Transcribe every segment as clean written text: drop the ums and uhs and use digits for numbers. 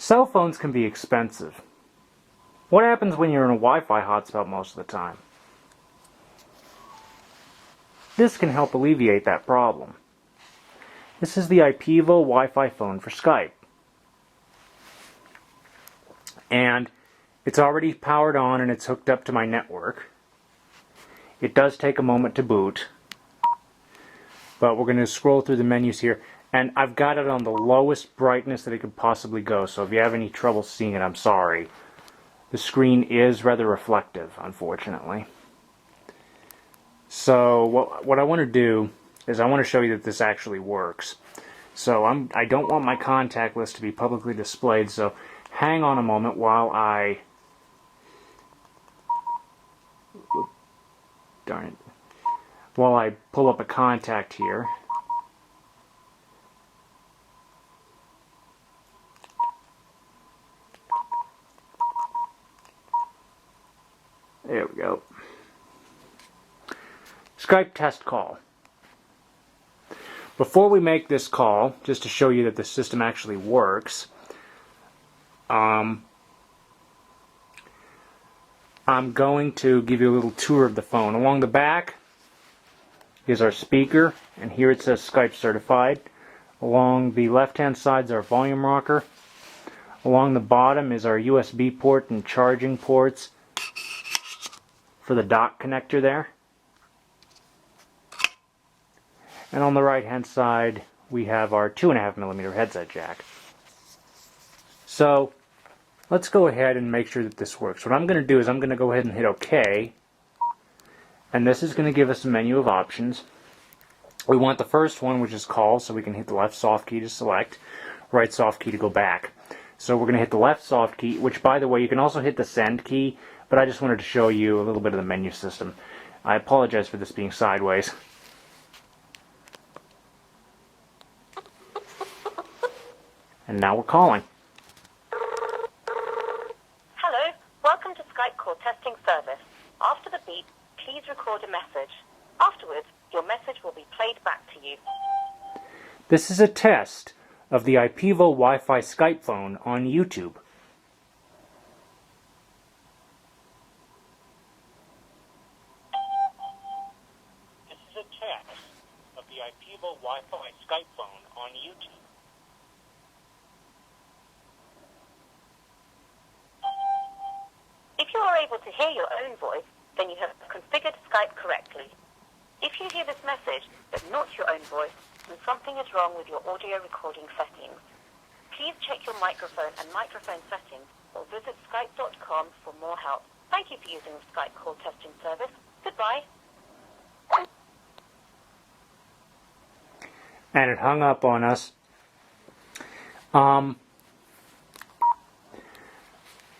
Cell phones can be expensive. What happens when you're in a Wi-Fi hotspot most of the time? This can help alleviate that problem. This is the IPEVO Wi-Fi phone for Skype. And it's already powered on and it's hooked up to my network. It does take a moment to boot, but we're going to scroll through the menus here, and I've got it on the lowest brightness that it could possibly go, so if you have any trouble seeing it, I'm sorry. The screen is rather reflective, unfortunately. So what I want to do is I want to show you that this actually works. So I don't want my contact list to be publicly displayed, so hang on a moment while I... Darn it. While I pull up a contact here. There we go. Skype test call. Before we make this call, just to show you that the system actually works, I'm going to give you a little tour of the phone. Along the back is our speaker, and here it says Skype certified. Along the left-hand side is our volume rocker. Along the bottom is our USB port and charging ports for the dock connector there. And on the right-hand side, we have our 2.5mm headset jack. So let's go ahead and make sure that this works. What I'm going to do is I'm going to go ahead and hit OK. And this is going to give us a menu of options. We want the first one, which is call, so we can hit the left soft key to select, right soft key to go back. So we're going to hit the left soft key, which, by the way, you can also hit the send key, but I just wanted to show you a little bit of the menu system. I apologize for this being sideways. And now we're calling. Hello, welcome to Skype call testing service. After the beep, please record a message. Afterwards, your message will be played back to you. This is a test of the IPEVO Wi-Fi Skype phone on YouTube. This is a test of the IPEVO Wi-Fi Skype phone on YouTube. If you are able to hear your own voice, then you have configured Skype correctly. If you hear this message, but not your own voice, then something is wrong with your audio recording settings. Please check your microphone and microphone settings or visit skype.com for more help. Thank you for using the Skype call testing service. Goodbye. And it hung up on us.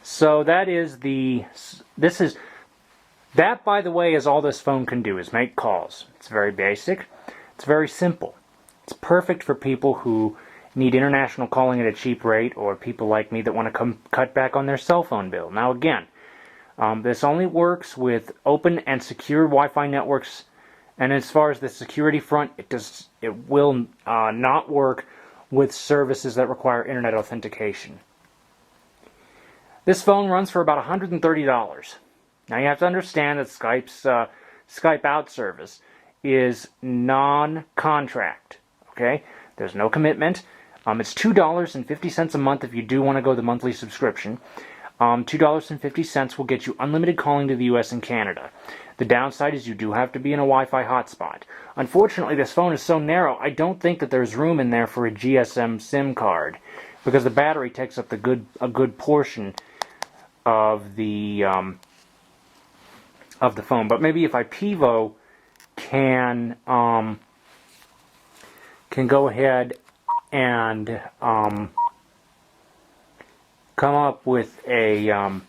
So that is that, by the way, is all this phone can do, is make calls. It's very basic. It's very simple. It's perfect for people who need international calling at a cheap rate, or people like me that want to cut back on their cell phone bill. Now again, this only works with open and secure Wi-Fi networks, and as far as the security front, it will not work with services that require internet authentication. This phone runs for about $130. Now you have to understand that Skype's Skype out service is non-contract. Okay, there's no commitment. It's $2.50 a month if you do want to go the monthly subscription. $2.50 will get you unlimited calling to the US and Canada. The downside is you do have to be in a Wi-Fi hotspot. Unfortunately, this phone is so narrow, I don't think that there's room in there for a GSM SIM card, because the battery takes up a good portion of the phone. But maybe if IPEVO can go ahead and come up with a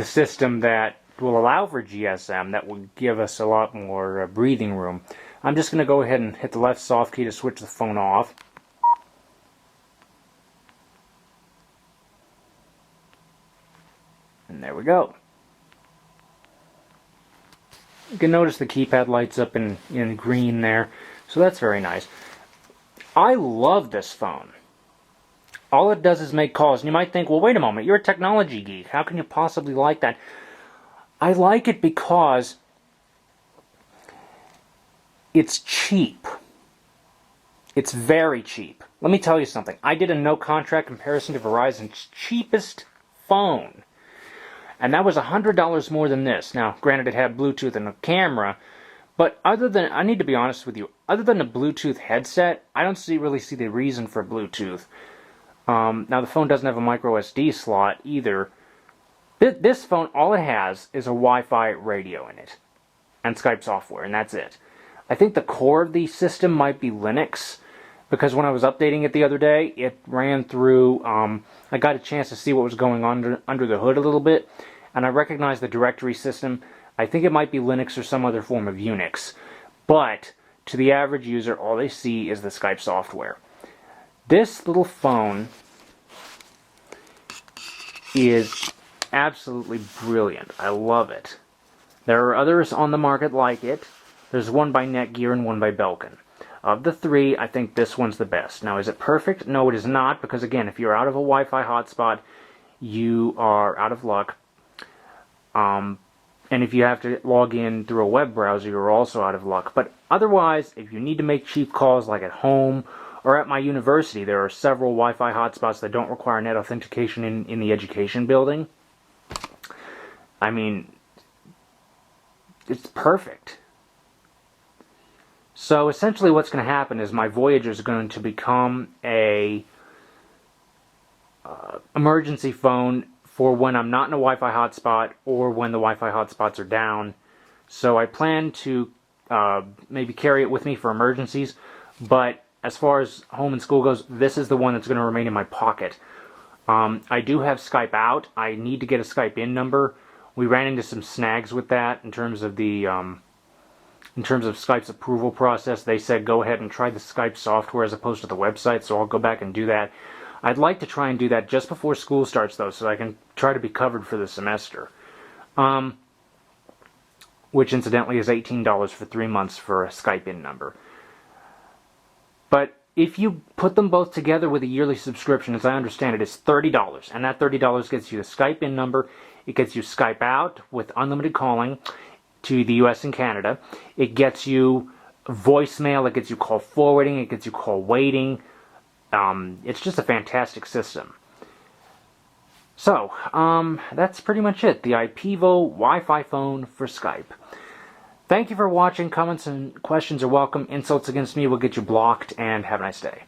system that will allow for GSM, that will give us a lot more breathing room. I'm just going to go ahead and hit the left soft key to switch the phone off. And there we go. You can notice the keypad lights up in green there, so that's very nice. I love this phone. All it does is make calls. And you might think, well, wait a moment, you're a technology geek. How can you possibly like that? I like it because it's cheap. It's very cheap. Let me tell you something. I did a no-contract comparison to Verizon's cheapest phone. And that was $100 more than this. Now, granted, it had Bluetooth and a camera. But other than, I need to be honest with you, other than a Bluetooth headset, I don't really see the reason for Bluetooth. Now, the phone doesn't have a micro SD slot either. This phone, all it has is a Wi-Fi radio in it. And Skype software, and that's it. I think the core of the system might be Linux, because when I was updating it the other day, it ran through, I got a chance to see what was going on under the hood a little bit, and I recognized the directory system. I think it might be Linux or some other form of Unix. But, to the average user, all they see is the Skype software. This little phone is absolutely brilliant. I love it. There are others on the market like it. There's one by Netgear and one by Belkin. Of the three, I think this one's the best. Now, is it perfect? No, it is not, because again, if you're out of a Wi-Fi hotspot, you are out of luck. And if you have to log in through a web browser, you're also out of luck. But otherwise, if you need to make cheap calls like at home or at my university, there are several Wi-Fi hotspots that don't require net authentication in the education building. I mean, it's perfect. So essentially what's going to happen is my Voyager is going to become a emergency phone for when I'm not in a Wi-Fi hotspot or when the Wi-Fi hotspots are down. So I plan to maybe carry it with me for emergencies, but as far as home and school goes, this is the one that's going to remain in my pocket. I do have Skype out. I need to get a Skype in number. We ran into some snags with that in terms of the Skype's approval process. They said go ahead and try the Skype software as opposed to the website, so I'll go back and do that. I'd like to try and do that just before school starts, though, so I can try to be covered for the semester. Which, incidentally, is $18 for 3 months for a Skype in number. But if you put them both together with a yearly subscription, as I understand it, it's $30. And that $30 gets you the Skype in number. It gets you Skype out with unlimited calling to the US and Canada. It gets you voicemail. It gets you call forwarding. It gets you call waiting. It's just a fantastic system. So, that's pretty much it. The IPEVO Wi-Fi phone for Skype. Thank you for watching. Comments and questions are welcome. Insults against me will get you blocked, and have a nice day.